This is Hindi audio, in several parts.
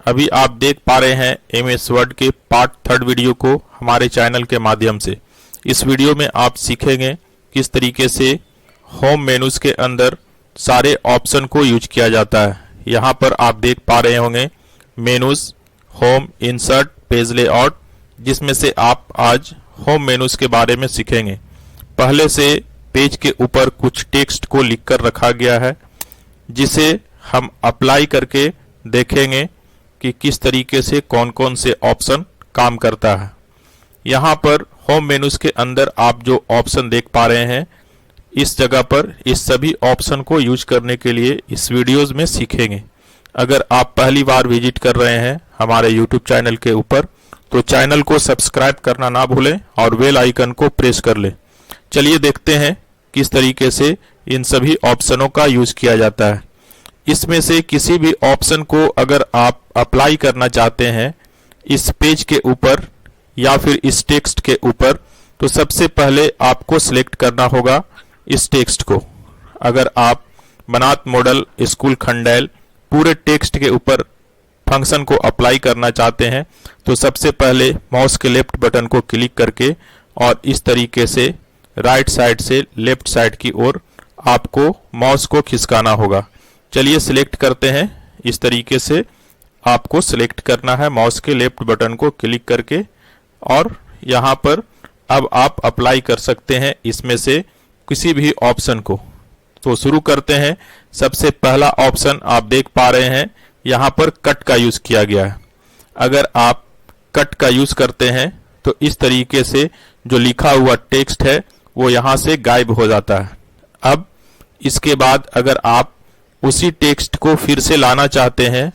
अभी आप देख पा रहे हैं एमएस वर्ड के पार्ट 3 वीडियो को हमारे चैनल के माध्यम से। इस वीडियो में आप सीखेंगे किस तरीके से होम मेनूज के अंदर सारे ऑप्शन को यूज किया जाता है। यहाँ पर आप देख पा रहे होंगे menus, home, insert, page layout, जिसमें से आप आज होम मेनूज के बारे में सीखेंगे। पहले से पेज के ऊपर कुछ टेक्स्ट को लिखकर रखा गया है, जिसे हम अप्लाई करके देखेंगे कि किस तरीके से कौन कौन से ऑप्शन काम करता है। यहाँ पर होम मेनूज के अंदर आप जो ऑप्शन देख पा रहे हैं, इस जगह पर इस सभी ऑप्शन को यूज करने के लिए इस वीडियोस में सीखेंगे। अगर आप पहली बार विजिट कर रहे हैं हमारे यूट्यूब चैनल के ऊपर, तो चैनल को सब्सक्राइब करना ना भूलें और बेल आइकन को प्रेस कर लें। चलिए देखते हैं किस तरीके से इन सभी ऑप्शनों का यूज किया जाता है। इसमें से किसी भी ऑप्शन को अगर आप अप्लाई करना चाहते हैं इस पेज के ऊपर या फिर इस टेक्स्ट के ऊपर, तो सबसे पहले आपको सिलेक्ट करना होगा इस टेक्स्ट को। अगर आप बनात मॉडल स्कूल खंडेल पूरे टेक्स्ट के ऊपर फंक्शन को अप्लाई करना चाहते हैं, तो सबसे पहले माउस के लेफ्ट बटन को क्लिक करके और इस तरीके से राइट साइड से लेफ्ट साइड की ओर आपको माउस को खिसकाना होगा। चलिए सिलेक्ट करते हैं। इस तरीके से आपको सिलेक्ट करना है माउस के लेफ्ट बटन को क्लिक करके, और यहाँ पर अब आप अप्लाई कर सकते हैं इसमें से किसी भी ऑप्शन को। तो शुरू करते हैं। सबसे पहला ऑप्शन आप देख पा रहे हैं, यहाँ पर कट का यूज किया गया है। अगर आप कट का यूज करते हैं तो इस तरीके से जो लिखा हुआ टेक्स्ट है वो यहाँ से गायब हो जाता है। अब इसके बाद अगर आप उसी टेक्स्ट को फिर से लाना चाहते हैं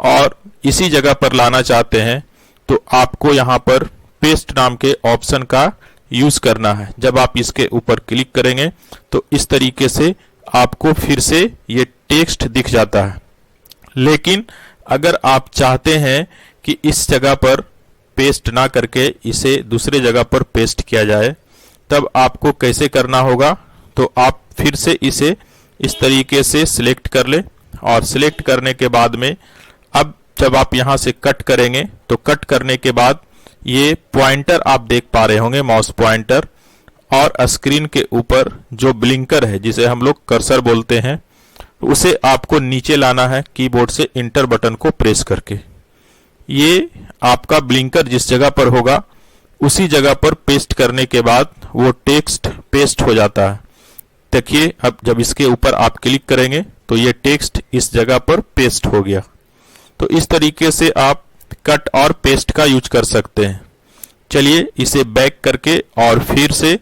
और इसी जगह पर लाना चाहते हैं, तो आपको यहाँ पर पेस्ट नाम के ऑप्शन का यूज करना है। जब आप इसके ऊपर क्लिक करेंगे तो इस तरीके से आपको फिर से ये टेक्स्ट दिख जाता है। लेकिन अगर आप चाहते हैं कि इस जगह पर पेस्ट ना करके इसे दूसरे जगह पर पेस्ट किया जाए, तब आपको कैसे करना होगा, तो आप फिर से इसे इस तरीके से सिलेक्ट कर ले, और सिलेक्ट करने के बाद में अब जब आप यहाँ से कट करेंगे तो कट करने के बाद ये पॉइंटर आप देख पा रहे होंगे, माउस पॉइंटर, और स्क्रीन के ऊपर जो ब्लिंकर है जिसे हम लोग कर्सर बोलते हैं, उसे आपको नीचे लाना है कीबोर्ड से इंटर बटन को प्रेस करके। ये आपका ब्लिंकर जिस जगह पर होगा उसी जगह पर पेस्ट करने के बाद वो टेक्स्ट पेस्ट हो जाता है। देखिए, अब जब इसके ऊपर आप क्लिक करेंगे तो ये टेक्स्ट इस जगह पर पेस्ट हो गया। तो इस तरीके से आप कट और पेस्ट का यूज कर सकते हैं। चलिए इसे बैक करके और फिर से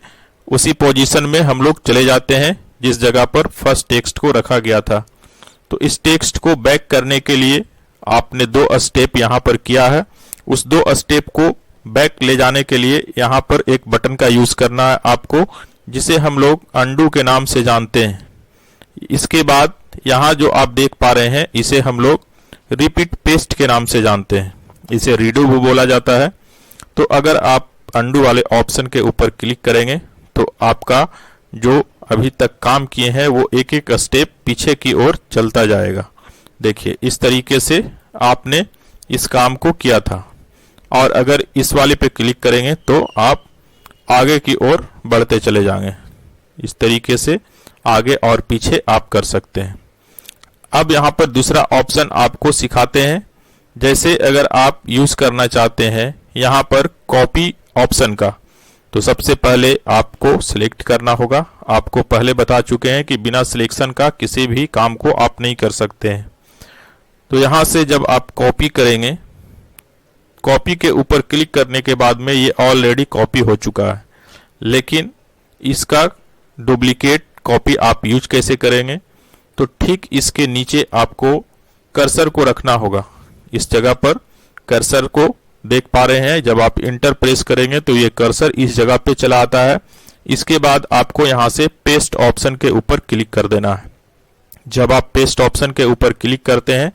उसी पोजीशन में हम लोग चले जाते हैं जिस जगह पर फर्स्ट टेक्स्ट को रखा गया था। तो इस टेक्स्ट को बैक करने के लिए आपने 2 स्टेप यहाँ पर किया है। उस 2 स्टेप को बैक ले जाने के लिए यहाँ पर एक बटन का यूज करना है आपको, जिसे हम लोग अंडू के नाम से जानते हैं। इसके बाद यहाँ जो आप देख पा रहे हैं इसे हम लोग रिपीट पेस्ट के नाम से जानते हैं। इसे रीडू भी बोला जाता है। तो अगर आप अंडू वाले ऑप्शन के ऊपर क्लिक करेंगे तो आपका जो अभी तक काम किए हैं वो एक एक स्टेप पीछे की ओर चलता जाएगा। देखिए, इस तरीके से आपने इस काम को किया था, और अगर इस वाले पे क्लिक करेंगे तो आप आगे की ओर बढ़ते चले जाएंगे। इस तरीके से आगे और पीछे आप कर सकते हैं। अब यहाँ पर दूसरा ऑप्शन आपको सिखाते हैं। जैसे अगर आप यूज करना चाहते हैं यहाँ पर कॉपी ऑप्शन का, तो सबसे पहले आपको सिलेक्ट करना होगा। आपको पहले बता चुके हैं कि बिना सिलेक्शन का किसी भी काम को आप नहीं कर सकते हैं। तो यहाँ से जब आप कॉपी करेंगे, कॉपी के ऊपर क्लिक करने के बाद में ये ऑलरेडी कॉपी हो चुका है, लेकिन इसका डुप्लीकेट कॉपी आप यूज कैसे करेंगे, तो ठीक इसके नीचे आपको कर्सर को रखना होगा। इस जगह पर कर्सर को देख पा रहे हैं, जब आप इंटर प्रेस करेंगे तो ये कर्सर इस जगह पे चला आता है। इसके बाद आपको यहाँ से पेस्ट ऑप्शन के ऊपर क्लिक कर देना है। जब आप पेस्ट ऑप्शन के ऊपर क्लिक करते हैं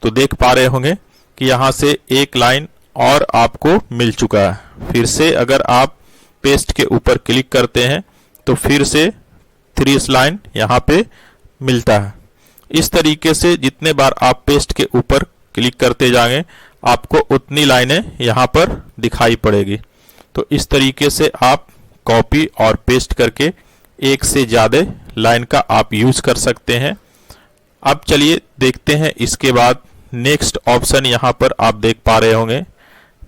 तो देख पा रहे होंगे कि यहाँ से एक लाइन और आपको मिल चुका है। फिर से अगर आप पेस्ट के ऊपर क्लिक करते हैं तो फिर से 3 लाइन यहाँ पे मिलता है। इस तरीके से जितने बार आप पेस्ट के ऊपर क्लिक करते जाएंगे आपको उतनी लाइनें यहाँ पर दिखाई पड़ेगी। तो इस तरीके से आप कॉपी और पेस्ट करके एक से ज़्यादा लाइन का आप यूज़ कर सकते हैं। अब चलिए देखते हैं इसके बाद नेक्स्ट ऑप्शन यहाँ पर आप देख पा रहे होंगे,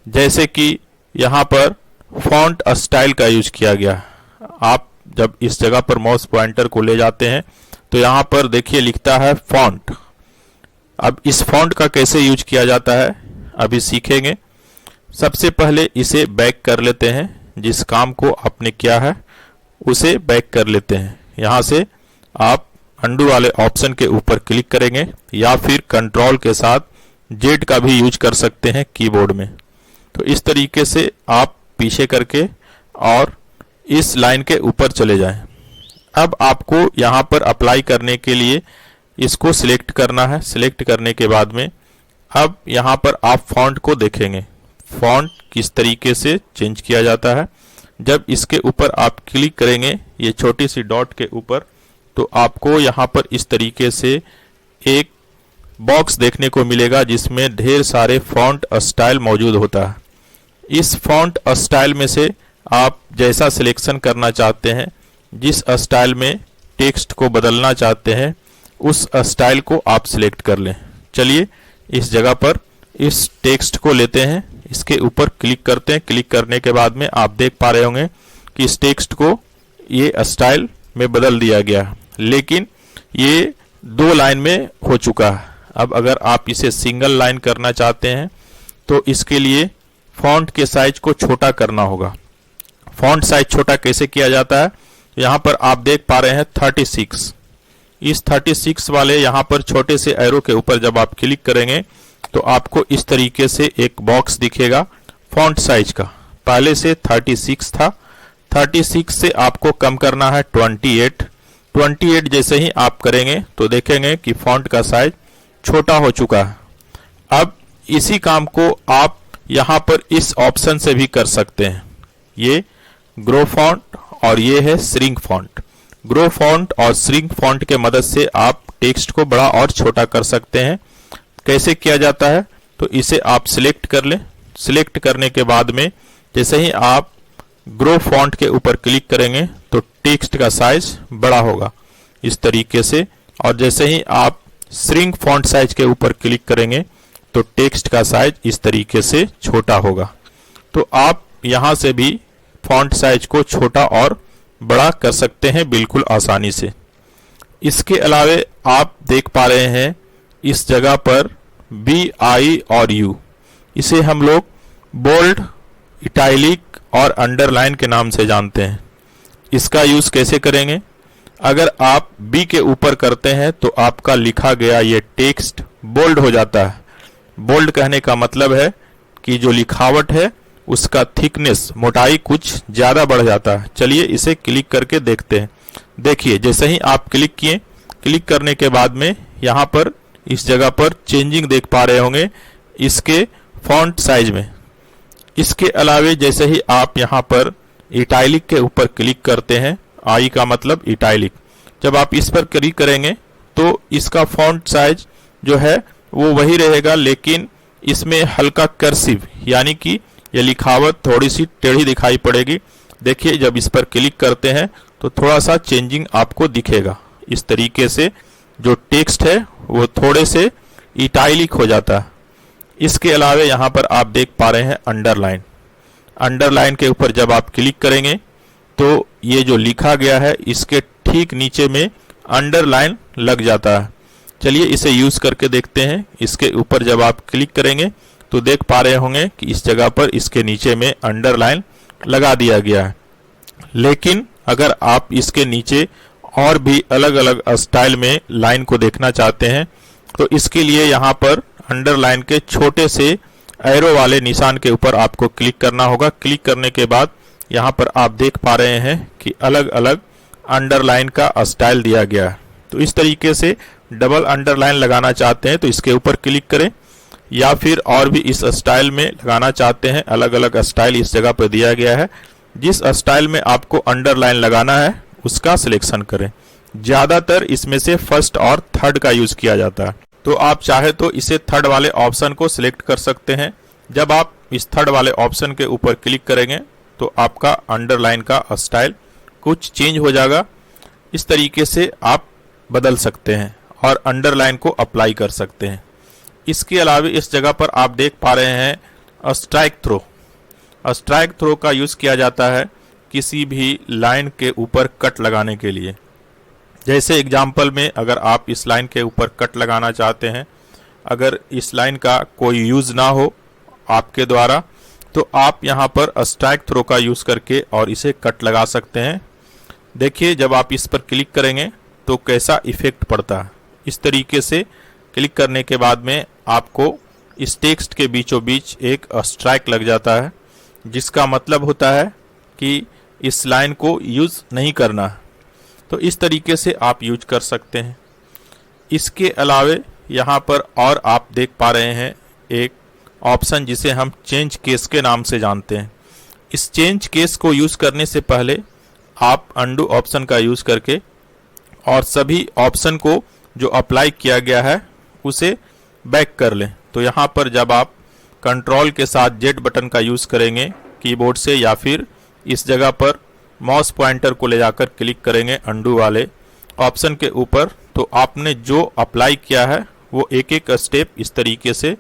जैसे कि यहाँ पर फॉन्ट स्टाइल का यूज किया गया। आप जब इस जगह पर माउस पॉइंटर को ले जाते हैं तो यहाँ पर देखिए लिखता है फॉन्ट। अब इस फॉन्ट का कैसे यूज किया जाता है अभी सीखेंगे। सबसे पहले इसे बैक कर लेते हैं, जिस काम को आपने किया है उसे बैक कर लेते हैं। यहाँ से आप अंडू वाले ऑप्शन के ऊपर क्लिक करेंगे या फिर कंट्रोल के साथ जेड का भी यूज कर सकते हैं कीबोर्ड में। तो इस तरीके से आप पीछे करके और इस लाइन के ऊपर चले जाएं। अब आपको यहाँ पर अप्लाई करने के लिए इसको सिलेक्ट करना है। सिलेक्ट करने के बाद में अब यहाँ पर आप फॉन्ट को देखेंगे, फॉन्ट किस तरीके से चेंज किया जाता है। जब इसके ऊपर आप क्लिक करेंगे ये छोटी सी डॉट के ऊपर, तो आपको यहाँ पर इस तरीके से एक बॉक्स देखने को मिलेगा जिसमें ढेर सारे फॉन्ट स्टाइल मौजूद होता है। इस फॉन्ट स्टाइल में से आप जैसा सिलेक्शन करना चाहते हैं, जिस स्टाइल में टेक्स्ट को बदलना चाहते हैं उस स्टाइल को आप सिलेक्ट कर लें। चलिए इस जगह पर इस टेक्स्ट को लेते हैं, इसके ऊपर क्लिक करते हैं। क्लिक करने के बाद में आप देख पा रहे होंगे कि इस टेक्स्ट को ये स्टाइल में बदल दिया गया, लेकिन ये 2 लाइन में हो चुका है। अब अगर आप इसे सिंगल लाइन करना चाहते हैं तो इसके लिए फॉन्ट के साइज को छोटा करना होगा। फॉन्ट साइज छोटा कैसे किया जाता है, यहाँ पर आप देख पा रहे हैं 36। इस 36 वाले यहाँ पर छोटे से एरो के ऊपर जब आप क्लिक करेंगे तो आपको इस तरीके से एक बॉक्स दिखेगा फॉन्ट साइज का। पहले से 36 था, 36 से आपको कम करना है 28। 28 जैसे ही आप करेंगे तो देखेंगे कि फॉन्ट का साइज छोटा हो चुका है। अब इसी काम को आप यहाँ पर इस ऑप्शन से भी कर सकते हैं। ये ग्रो फॉन्ट और ये है श्रिंक फॉन्ट। ग्रो फॉन्ट और श्रिंक फॉन्ट के मदद से आप टेक्स्ट को बड़ा और छोटा कर सकते हैं। कैसे किया जाता है, तो इसे आप सिलेक्ट कर लें। सिलेक्ट करने के बाद में जैसे ही आप ग्रो फॉन्ट के ऊपर क्लिक करेंगे तो टेक्स्ट का साइज बड़ा होगा इस तरीके से, और जैसे ही आप श्रिंक फॉन्ट साइज के ऊपर क्लिक करेंगे तो टेक्स्ट का साइज इस तरीके से छोटा होगा। तो आप यहाँ से भी फॉन्ट साइज को छोटा और बड़ा कर सकते हैं बिल्कुल आसानी से। इसके अलावे आप देख पा रहे हैं इस जगह पर बी, आई और यू, इसे हम लोग बोल्ड, इटैलिक और अंडरलाइन के नाम से जानते हैं। इसका यूज कैसे करेंगे, अगर आप बी के ऊपर करते हैं तो आपका लिखा गया ये टेक्स्ट बोल्ड हो जाता है। बोल्ड कहने का मतलब है कि जो लिखावट है उसका थिकनेस, मोटाई कुछ ज्यादा बढ़ जाता है। चलिए इसे क्लिक करके देखते हैं। देखिए जैसे ही आप क्लिक किए, क्लिक करने के बाद में यहाँ पर इस जगह पर चेंजिंग देख पा रहे होंगे इसके फॉन्ट साइज में। इसके अलावे जैसे ही आप यहाँ पर इटैलिक के ऊपर क्लिक करते हैं, आई का मतलब इटैलिक, जब आप इस पर क्लिक करेंगे तो इसका फॉन्ट साइज जो है वो वही रहेगा, लेकिन इसमें हल्का कर्सिव यानी कि ये लिखावट थोड़ी सी टेढ़ी दिखाई पड़ेगी। देखिए जब इस पर क्लिक करते हैं तो थोड़ा सा चेंजिंग आपको दिखेगा। इस तरीके से जो टेक्स्ट है वो थोड़े से इटैलिक हो जाता है। इसके अलावे यहाँ पर आप देख पा रहे हैं अंडरलाइन। अंडरलाइन के ऊपर जब आप क्लिक करेंगे तो ये जो लिखा गया है इसके ठीक नीचे में अंडरलाइन लग जाता है। चलिए इसे यूज करके देखते हैं। इसके ऊपर जब आप क्लिक करेंगे तो देख पा रहे होंगे कि इस जगह पर इसके नीचे में अंडरलाइन लगा दिया गया है। लेकिन अगर आप इसके नीचे और भी अलग अलग स्टाइल में लाइन को देखना चाहते हैं तो इसके लिए यहाँ पर अंडरलाइन के छोटे से एरो वाले निशान के ऊपर आपको क्लिक करना होगा। क्लिक करने के बाद यहाँ पर आप देख पा रहे हैं कि अलग अलग अंडरलाइन का स्टाइल दिया गया है। तो इस तरीके से डबल अंडरलाइन लगाना चाहते हैं तो इसके ऊपर क्लिक करें, या फिर और भी इस स्टाइल में लगाना चाहते हैं, अलग अलग स्टाइल इस जगह पर दिया गया है। जिस स्टाइल में आपको अंडरलाइन लगाना है उसका सिलेक्शन करें। ज़्यादातर इसमें से फर्स्ट और थर्ड का यूज किया जाता है। तो आप चाहे तो इसे थर्ड वाले ऑप्शन को सिलेक्ट कर सकते हैं। जब आप इस थर्ड वाले ऑप्शन के ऊपर क्लिक करेंगे तो आपका अंडरलाइन का स्टाइल कुछ चेंज हो जाएगा। इस तरीके से आप बदल सकते हैं और अंडरलाइन को अप्लाई कर सकते हैं। इसके अलावा इस जगह पर आप देख पा रहे हैं स्ट्राइक थ्रो। स्ट्राइक थ्रो का यूज़ किया जाता है किसी भी लाइन के ऊपर कट लगाने के लिए। जैसे एग्जाम्पल में अगर आप इस लाइन के ऊपर कट लगाना चाहते हैं, अगर इस लाइन का कोई यूज़ ना हो आपके द्वारा, तो आप यहाँ पर स्ट्राइक थ्रो का यूज़ करके और इसे कट लगा सकते हैं। देखिए जब आप इस पर क्लिक करेंगे तो कैसा इफेक्ट पड़ता है। इस तरीके से क्लिक करने के बाद में आपको इस टेक्स्ट के बीचों बीच एक स्ट्राइक लग जाता है, जिसका मतलब होता है कि इस लाइन को यूज़ नहीं करना। तो इस तरीके से आप यूज कर सकते हैं। इसके अलावे यहाँ पर और आप देख पा रहे हैं एक ऑप्शन जिसे हम चेंज केस के नाम से जानते हैं। इस चेंज केस को यूज़ करने से पहले आप अंडू ऑप्शन का यूज़ करके और सभी ऑप्शन को जो अप्लाई किया गया है उसे बैक कर लें। तो यहाँ पर जब आप कंट्रोल के साथ जेड बटन का यूज़ करेंगे कीबोर्ड से, या फिर इस जगह पर माउस पॉइंटर को ले जाकर क्लिक करेंगे अंडू वाले ऑप्शन के ऊपर, तो आपने जो अप्लाई किया है वो एक एक स्टेप इस तरीके से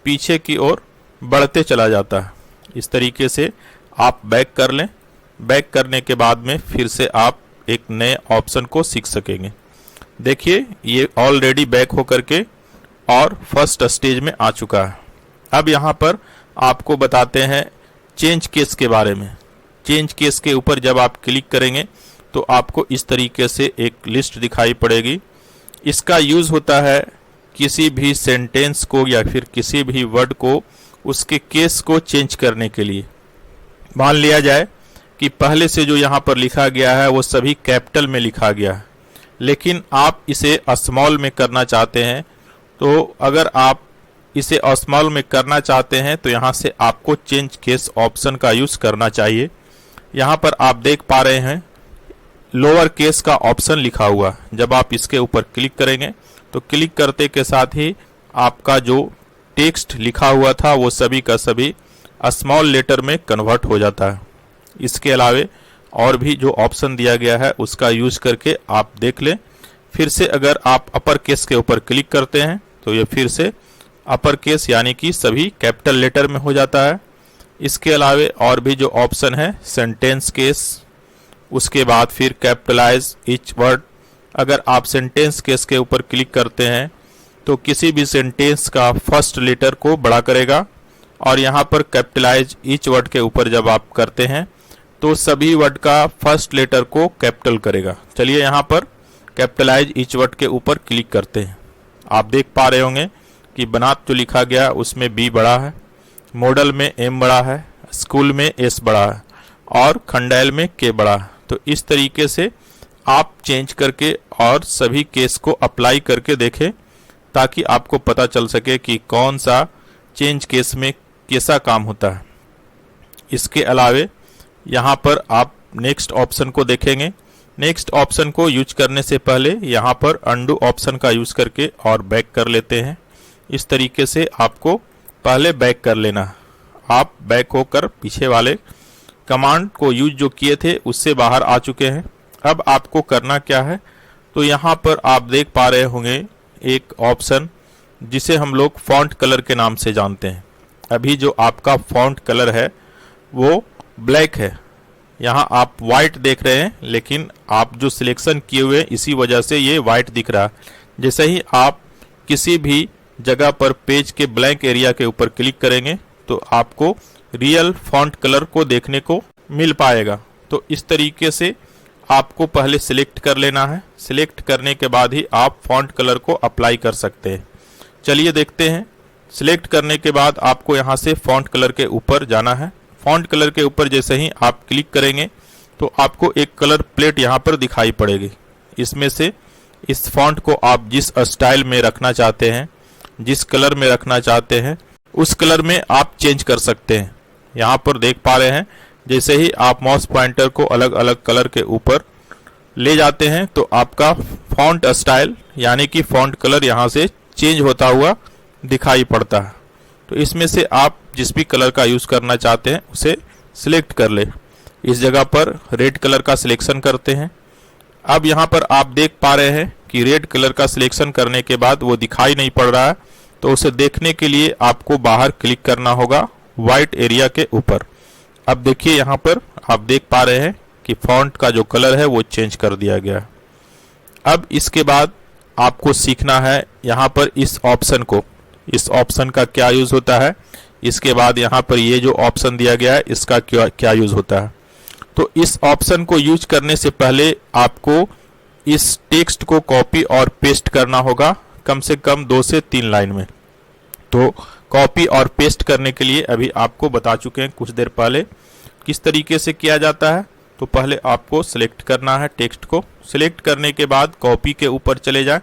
पीछे की ओर बढ़ते चला जाता है। इस तरीके से आप बैक कर लें। बैक करने के बाद में फिर से आप एक नए ऑप्शन को सीख सकेंगे। देखिए ये ऑलरेडी बैक होकर के और फर्स्ट स्टेज में आ चुका है। अब यहाँ पर आपको बताते हैं चेंज केस के बारे में। चेंज केस के ऊपर जब आप क्लिक करेंगे तो आपको इस तरीके से एक लिस्ट दिखाई पड़ेगी। इसका यूज़ होता है किसी भी सेंटेंस को या फिर किसी भी वर्ड को उसके केस को चेंज करने के लिए। मान लिया जाए कि पहले से जो यहाँ पर लिखा गया है वो सभी कैपिटल में लिखा गया है, लेकिन आप इसे स्मॉल में करना चाहते हैं। तो अगर आप इसे स्मॉल में करना चाहते हैं तो यहाँ से आपको चेंज केस ऑप्शन का यूज़ करना चाहिए। यहाँ पर आप देख पा रहे हैं लोअर केस का ऑप्शन लिखा हुआ। जब आप इसके ऊपर क्लिक करेंगे तो क्लिक करते के साथ ही आपका जो टेक्स्ट लिखा हुआ था वो सभी का सभी स्मॉल लेटर में कन्वर्ट हो जाता है। इसके अलावे और भी जो ऑप्शन दिया गया है उसका यूज़ करके आप देख लें। फिर से अगर आप अपर केस के ऊपर क्लिक करते हैं तो ये फिर से अपर केस यानी कि सभी कैपिटल लेटर में हो जाता है। इसके अलावे और भी जो ऑप्शन है सेंटेंस केस, उसके बाद फिर कैपिटलाइज ईच वर्ड। अगर आप सेंटेंस केस के ऊपर क्लिक करते हैं तो किसी भी सेंटेंस का फर्स्ट लेटर को बड़ा करेगा, और यहाँ पर कैपिटलाइज ईच वर्ड के ऊपर जब आप करते हैं तो सभी वर्ड का फर्स्ट लेटर को कैपिटल करेगा। चलिए यहाँ पर कैपिटलाइज ईच वर्ड के ऊपर क्लिक करते हैं। आप देख पा रहे होंगे कि बनात जो लिखा गया उसमें बी बड़ा है, मॉडल में एम बड़ा है, स्कूल में एस बड़ा है और खंडेल में के बड़ा है। तो इस तरीके से आप चेंज करके और सभी केस को अप्लाई करके देखें ताकि आपको पता चल सके कि कौन सा चेंज केस में कैसा काम होता है। इसके अलावे यहाँ पर आप नेक्स्ट ऑप्शन को देखेंगे। नेक्स्ट ऑप्शन को यूज करने से पहले यहाँ पर अंडू ऑप्शन का यूज करके और बैक कर लेते हैं। इस तरीके से आपको पहले बैक कर लेना। आप बैक होकर पीछे वाले कमांड को यूज जो किए थे उससे बाहर आ चुके हैं। अब आपको करना क्या है, तो यहाँ पर आप देख पा रहे होंगे एक ऑप्शन जिसे हम लोग फॉन्ट कलर के नाम से जानते हैं। अभी जो आपका फॉन्ट कलर है वो ब्लैक है, यहाँ आप वाइट देख रहे हैं, लेकिन आप जो सिलेक्शन किए हुए इसी वजह से ये वाइट दिख रहा है। जैसे ही आप किसी भी जगह पर पेज के ब्लैंक एरिया के ऊपर क्लिक करेंगे तो आपको रियल फॉन्ट कलर को देखने को मिल पाएगा। तो इस तरीके से आपको पहले सिलेक्ट कर लेना है। सिलेक्ट करने के बाद ही आप फॉन्ट कलर को अप्लाई कर सकते हैं। चलिए देखते हैं। सिलेक्ट करने के बाद आपको यहाँ से फॉन्ट कलर के ऊपर जाना है। फॉन्ट कलर के ऊपर जैसे ही आप क्लिक करेंगे तो आपको एक कलर प्लेट यहाँ पर दिखाई पड़ेगी। इसमें से इस फॉन्ट को आप जिस स्टाइल में रखना चाहते हैं, जिस कलर में रखना चाहते हैं, उस कलर में आप चेंज कर सकते हैं। यहाँ पर देख पा रहे हैं जैसे ही आप माउस पॉइंटर को अलग अलग कलर के ऊपर ले जाते हैं तो आपका फॉन्ट स्टाइल यानी कि फॉन्ट कलर यहाँ से चेंज होता हुआ दिखाई पड़ता है। तो इसमें से आप जिस भी कलर का यूज़ करना चाहते हैं उसे सिलेक्ट कर ले। इस जगह पर रेड कलर का सिलेक्शन करते हैं। अब यहाँ पर आप देख पा रहे हैं कि रेड कलर का सिलेक्शन करने के बाद वो दिखाई नहीं पड़ रहा है, तो उसे देखने के लिए आपको बाहर क्लिक करना होगा वाइट एरिया के ऊपर। अब देखिए यहाँ पर आप देख पा रहे हैं कि फॉन्ट का जो कलर है वो चेंज कर दिया गया है। अब इसके बाद आपको सीखना है यहाँ पर इस ऑप्शन का क्या यूज़ होता है। इसके बाद यहाँ पर ये जो ऑप्शन दिया गया है इसका क्या यूज़ होता है। तो इस ऑप्शन को यूज करने से पहले आपको इस टेक्स्ट को कॉपी और पेस्ट करना होगा कम से कम 2 से 3 लाइन में। तो कॉपी और पेस्ट करने के लिए अभी आपको बता चुके हैं कुछ देर पहले किस तरीके से किया जाता है। तो पहले आपको सिलेक्ट करना है टेक्स्ट को। सिलेक्ट करने के बाद कॉपी के ऊपर चले जाएं।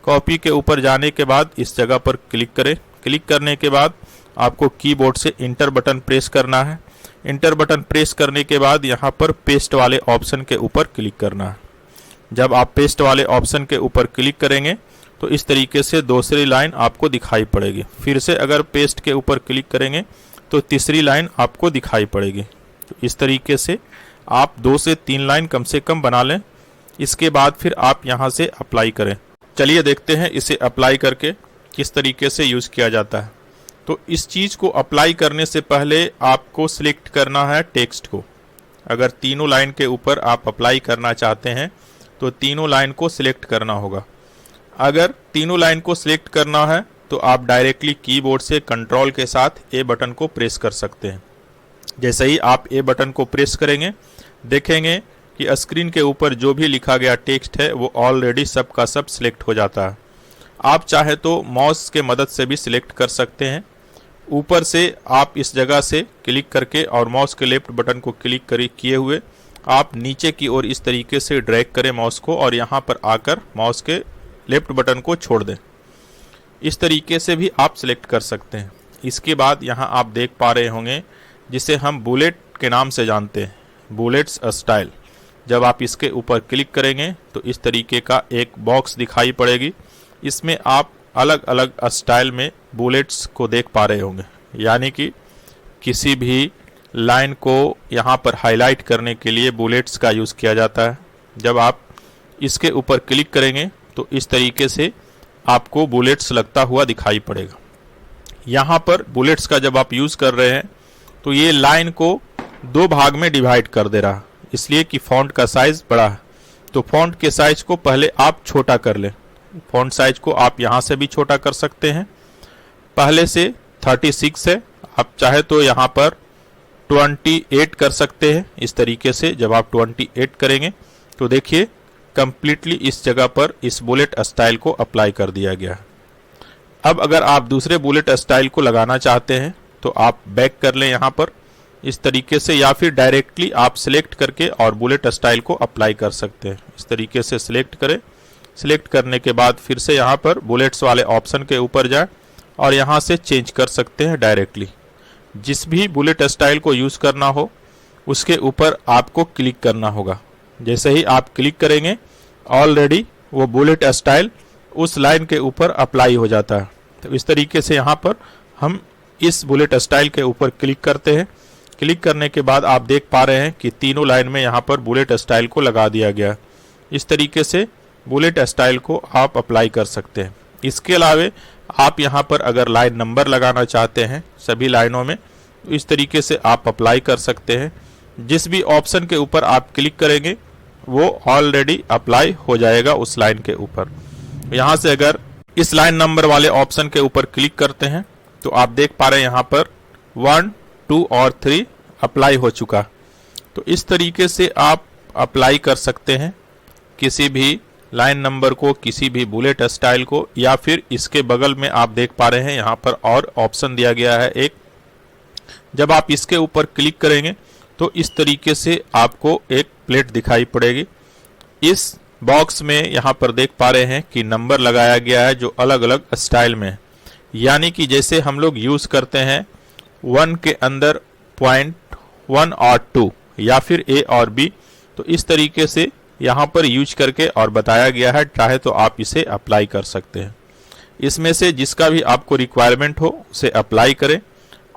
कॉपी के ऊपर जाने के बाद इस जगह पर क्लिक करें। क्लिक करने के बाद आपको कीबोर्ड से इंटर बटन प्रेस करना है। इंटर बटन प्रेस करने के बाद यहाँ पर पेस्ट वाले ऑप्शन के ऊपर क्लिक करना है। जब आप पेस्ट वाले ऑप्शन के ऊपर क्लिक करेंगे तो इस तरीके से दूसरी लाइन आपको दिखाई पड़ेगी। फिर से अगर पेस्ट के ऊपर क्लिक करेंगे तो तीसरी लाइन आपको दिखाई पड़ेगी। तो इस तरीके से आप 2 से 3 लाइन कम से कम बना लें। इसके बाद फिर आप यहाँ से अप्लाई करें। चलिए देखते हैं इसे अप्लाई करके किस तरीके से यूज़ किया जाता है। तो इस चीज़ को अप्लाई करने से पहले आपको सिलेक्ट करना है टेक्स्ट को। अगर तीनों लाइन के ऊपर आप अप्लाई करना चाहते हैं तो तीनों लाइन को सिलेक्ट करना होगा। अगर तीनों लाइन को सिलेक्ट करना है तो आप डायरेक्टली कीबोर्ड से कंट्रोल के साथ ए बटन को प्रेस कर सकते हैं। जैसे ही आप ए बटन को प्रेस करेंगे देखेंगे कि स्क्रीन के ऊपर जो भी लिखा गया टेक्स्ट है वो ऑलरेडी सब का सब सिलेक्ट हो जाता है। आप चाहे तो माउस के मदद से भी सिलेक्ट कर सकते हैं। ऊपर से आप इस जगह से क्लिक करके और माउस के लेफ्ट बटन को क्लिक किए हुए आप नीचे की ओर इस तरीके से ड्रैग करें माउस को और यहाँ पर आकर माउस के लेफ्ट बटन को छोड़ दें। इस तरीके से भी आप सिलेक्ट कर सकते हैं। इसके बाद यहाँ आप देख पा रहे होंगे जिसे हम बुलेट के नाम से जानते हैं, बुलेट्स स्टाइल। जब आप इसके ऊपर क्लिक करेंगे तो इस तरीके का एक बॉक्स दिखाई पड़ेगी। इसमें आप अलग अलग स्टाइल में बुलेट्स को देख पा रहे होंगे, यानी कि किसी भी लाइन को यहाँ पर हाईलाइट करने के लिए बुलेट्स का यूज़ किया जाता है। जब आप इसके ऊपर क्लिक करेंगे तो इस तरीके से आपको बुलेट्स लगता हुआ दिखाई पड़ेगा। यहाँ पर बुलेट्स का जब आप यूज़ कर रहे हैं तो ये लाइन को 2 भाग में डिवाइड कर दे रहा है, इसलिए कि फॉन्ट का साइज़ बड़ा है। तो फॉन्ट के साइज को पहले आप छोटा कर लें। फॉन्ट साइज को आप यहाँ से भी छोटा कर सकते हैं। पहले से 36 है, आप चाहे तो यहाँ पर 28 कर सकते हैं। इस तरीके से जब आप 28 करेंगे तो देखिए कंप्लीटली इस जगह पर इस बुलेट स्टाइल को अप्लाई कर दिया गया है। अब अगर आप दूसरे बुलेट स्टाइल को लगाना चाहते हैं तो आप बैक कर लें यहाँ पर इस तरीके से, या फिर डायरेक्टली आप सिलेक्ट करके और बुलेट स्टाइल को अप्लाई कर सकते हैं। इस तरीके से सिलेक्ट करें। सिलेक्ट करने के बाद फिर से यहाँ पर बुलेट्स वाले ऑप्शन के ऊपर जाएं और यहाँ से चेंज कर सकते हैं डायरेक्टली। जिस भी बुलेट स्टाइल को यूज़ करना हो उसके ऊपर आपको क्लिक करना होगा। जैसे ही आप क्लिक करेंगे ऑलरेडी वो बुलेट स्टाइल उस लाइन के ऊपर अप्लाई हो जाता है। तो इस तरीके से यहाँ पर हम इस बुलेट स्टाइल के ऊपर क्लिक करते हैं। क्लिक करने के बाद आप देख पा रहे हैं कि तीनों लाइन में यहाँ पर बुलेट स्टाइल को लगा दिया गया। इस तरीके से बुलेट स्टाइल को आप अप्लाई कर सकते हैं। इसके अलावा आप यहाँ पर अगर लाइन नंबर लगाना चाहते हैं सभी लाइनों में तो इस तरीके से आप अप्लाई कर सकते हैं। जिस भी ऑप्शन के ऊपर आप क्लिक करेंगे वो ऑलरेडी अप्लाई हो जाएगा उस लाइन के ऊपर। यहाँ से अगर इस लाइन नंबर वाले ऑप्शन के ऊपर क्लिक करते हैं तो आप देख पा रहे हैं यहाँ पर 1, 2 और 3 अप्लाई हो चुका। तो इस तरीके से आप अप्लाई कर सकते हैं किसी भी लाइन नंबर को, किसी भी बुलेट स्टाइल को, या फिर इसके बगल में आप देख पा रहे हैं यहाँ पर और ऑप्शन दिया गया है एक। जब आप इसके ऊपर क्लिक करेंगे तो इस तरीके से आपको एक प्लेट दिखाई पड़ेगी। इस बॉक्स में यहाँ पर देख पा रहे हैं कि नंबर लगाया गया है जो अलग अलग स्टाइल में है, यानी कि जैसे हम लोग यूज़ करते हैं 1 के अंदर पॉइंट 1 और 2 या फिर A और B, तो इस तरीके से यहाँ पर यूज करके और बताया गया है। चाहे तो आप इसे अप्लाई कर सकते हैं। इसमें से जिसका भी आपको रिक्वायरमेंट हो उसे अप्लाई करें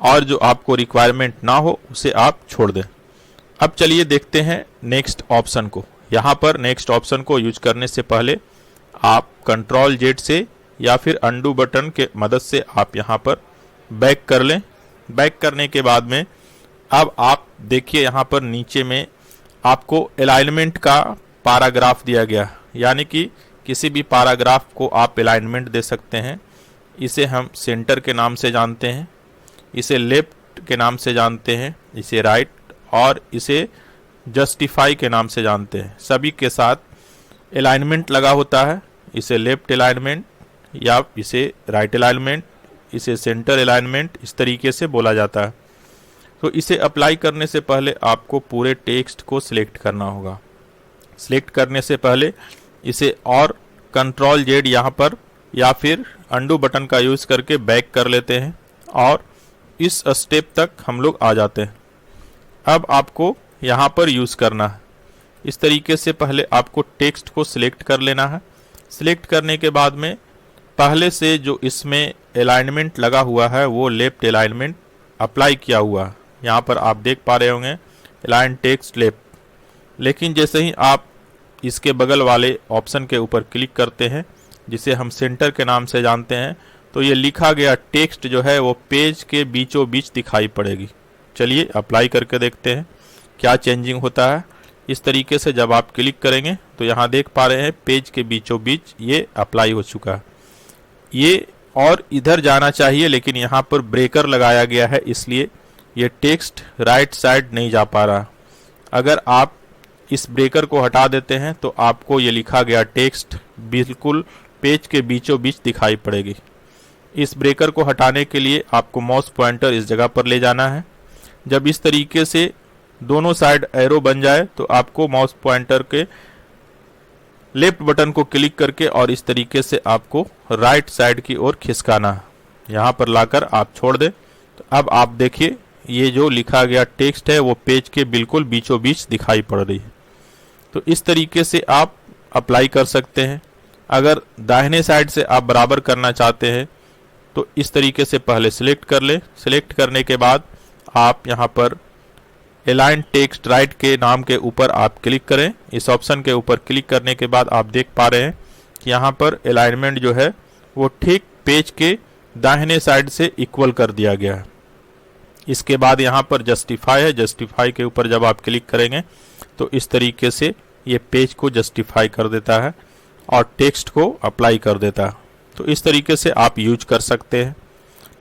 और जो आपको रिक्वायरमेंट ना हो उसे आप छोड़ दें। अब चलिए देखते हैं नेक्स्ट ऑप्शन को। यहाँ पर नेक्स्ट ऑप्शन को यूज करने से पहले आप कंट्रोल जेड से या फिर अंडू बटन के मदद से आप यहाँ पर बैक कर लें। बैक करने के बाद में अब आप देखिए यहाँ पर नीचे में आपको अलाइनमेंट का पैराग्राफ दिया गया, यानी कि किसी भी पैराग्राफ को आप अलाइनमेंट दे सकते हैं। इसे हम सेंटर के नाम से जानते हैं, इसे लेफ्ट के नाम से जानते हैं, इसे राइट और इसे जस्टिफाई के नाम से जानते हैं। सभी के साथ अलाइनमेंट लगा होता है। इसे लेफ्ट अलाइनमेंट या इसे राइट अलाइनमेंट, इसे सेंटर अलाइनमेंट, इस तरीके से बोला जाता है। तो इसे अप्लाई करने से पहले आपको पूरे टेक्स्ट को सिलेक्ट करना होगा। सिलेक्ट करने से पहले इसे और कंट्रोल जेड यहाँ पर या फिर अंडू बटन का यूज़ करके बैक कर लेते हैं और इस स्टेप तक हम लोग आ जाते हैं। अब आपको यहाँ पर यूज़ करना है। इस तरीके से पहले आपको टेक्स्ट को सिलेक्ट कर लेना है। सिलेक्ट करने के बाद में पहले से जो इसमें अलाइनमेंट लगा हुआ है वो लेफ्ट अलाइनमेंट अप्लाई किया हुआ है। यहाँ पर आप देख पा रहे होंगे अलाइन टेक्स्ट लेफ्ट, लेकिन जैसे ही आप इसके बगल वाले ऑप्शन के ऊपर क्लिक करते हैं जिसे हम सेंटर के नाम से जानते हैं, तो ये लिखा गया टेक्स्ट जो है वो पेज के बीचों बीच दिखाई पड़ेगी। चलिए अप्लाई करके देखते हैं क्या चेंजिंग होता है। इस तरीके से जब आप क्लिक करेंगे तो यहाँ देख पा रहे हैं पेज के बीचों बीच ये अप्लाई हो चुका है। ये और इधर जाना चाहिए लेकिन यहाँ पर ब्रेकर लगाया गया है, इसलिए ये टेक्स्ट राइट साइड नहीं जा पा रहा। अगर आप इस ब्रेकर को हटा देते हैं तो आपको ये लिखा गया टेक्स्ट बिल्कुल पेज के बीचों बीच दिखाई पड़ेगी। इस ब्रेकर को हटाने के लिए आपको माउस पॉइंटर इस जगह पर ले जाना है। जब इस तरीके से दोनों साइड एरो बन जाए तो आपको माउस पॉइंटर के लेफ्ट बटन को क्लिक करके और इस तरीके से आपको राइट साइड की ओर खिसकाना है। यहाँ पर लाकर आप छोड़ दें। तो अब आप देखिए ये जो लिखा गया टेक्स्ट है वो पेज के बिल्कुल बीचों बीच दिखाई पड़ रही है। तो इस तरीके से आप अप्लाई कर सकते हैं। अगर दाहिने साइड से आप बराबर करना चाहते हैं तो इस तरीके से पहले सिलेक्ट कर लें। सिलेक्ट करने के बाद आप यहाँ पर अलाइन टेक्स्ट राइट के नाम के ऊपर आप क्लिक करें। इस ऑप्शन के ऊपर क्लिक करने के बाद आप देख पा रहे हैं कि यहाँ पर अलाइनमेंट जो है वो ठीक पेज के दाहिने साइड से इक्वल कर दिया गया है। इसके बाद यहाँ पर जस्टिफाई है। जस्टिफाई के ऊपर जब आप क्लिक करेंगे तो इस तरीके से ये पेज को जस्टिफाई कर देता है और टेक्स्ट को अप्लाई कर देता है। तो इस तरीके से आप यूज कर सकते हैं।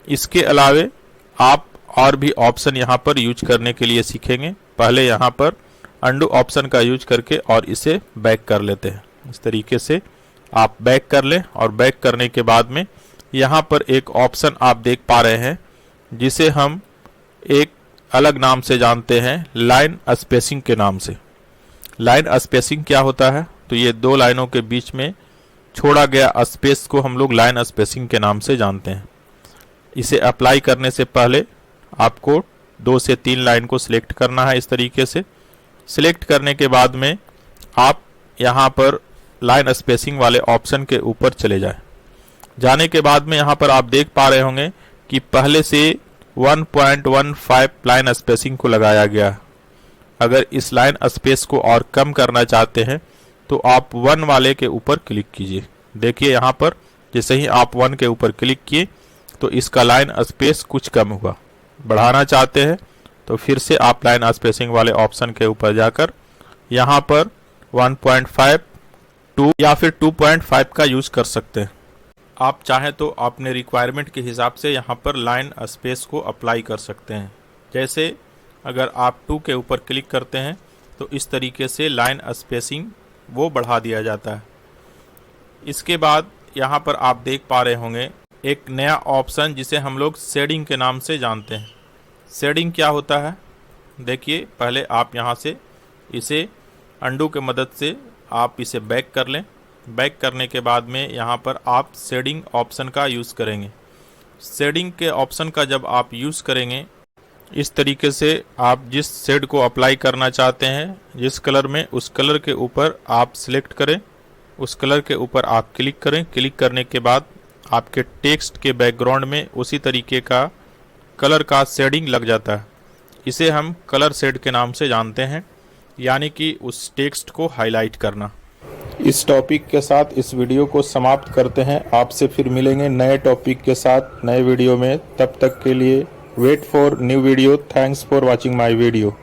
इसके अलावे आप और भी ऑप्शन यहाँ पर यूज करने के लिए सीखेंगे। पहले यहाँ पर अंडू ऑप्शन का यूज करके और इसे बैक कर लेते हैं। इस तरीके से आप बैक कर लें और बैक करने के बाद में यहाँ पर एक ऑप्शन आप देख पा रहे हैं जिसे हम एक अलग नाम से जानते हैं, लाइन स्पेसिंग के नाम से। लाइन स्पेसिंग क्या होता है? तो ये दो लाइनों के बीच में छोड़ा गया स्पेस को हम लोग लाइन स्पेसिंग के नाम से जानते हैं। इसे अप्लाई करने से पहले आपको 2 से 3 लाइन को सिलेक्ट करना है। इस तरीके से सिलेक्ट करने के बाद में आप यहाँ पर लाइन स्पेसिंग वाले ऑप्शन के ऊपर चले जाएं। जाने के बाद में यहाँ पर आप देख पा रहे होंगे कि पहले से 1.15 लाइन स्पेसिंग को लगाया गया। अगर इस लाइन स्पेस को और कम करना चाहते हैं तो आप 1 वाले के ऊपर क्लिक कीजिए। देखिए यहाँ पर जैसे ही आप 1 के ऊपर क्लिक किए तो इसका लाइन स्पेस कुछ कम हुआ। बढ़ाना चाहते हैं तो फिर से आप लाइन स्पेसिंग वाले ऑप्शन के ऊपर जाकर यहाँ पर 1.5, 2 या फिर 2.5 का यूज कर सकते हैं। आप चाहें तो अपने रिक्वायरमेंट के हिसाब से यहाँ पर लाइन स्पेस को अप्लाई कर सकते हैं। जैसे अगर आप 2 के ऊपर क्लिक करते हैं तो इस तरीके से लाइन स्पेसिंग वो बढ़ा दिया जाता है। इसके बाद यहाँ पर आप देख पा रहे होंगे एक नया ऑप्शन जिसे हम लोग शेडिंग के नाम से जानते हैं। शेडिंग क्या होता है? देखिए पहले आप यहाँ से इसे अंडू के मदद से आप इसे बैक कर लें। बैक करने के बाद में यहाँ पर आप शेडिंग ऑप्शन का यूज़ करेंगे। शेडिंग के ऑप्शन का जब आप यूज़ करेंगे इस तरीके से आप जिस शेड को अप्लाई करना चाहते हैं, जिस कलर में, उस कलर के ऊपर आप सिलेक्ट करें। उस कलर के ऊपर आप क्लिक करें। क्लिक करने के बाद आपके टेक्स्ट के बैकग्राउंड में उसी तरीके का कलर का शेडिंग लग जाता है। इसे हम कलर शेड के नाम से जानते हैं, यानी कि उस टेक्स्ट को हाईलाइट करना। इस टॉपिक के साथ इस वीडियो को समाप्त करते हैं। आपसे फिर मिलेंगे नए टॉपिक के साथ नए वीडियो में। तब तक के लिए wait for new video. Thanks for watching my video.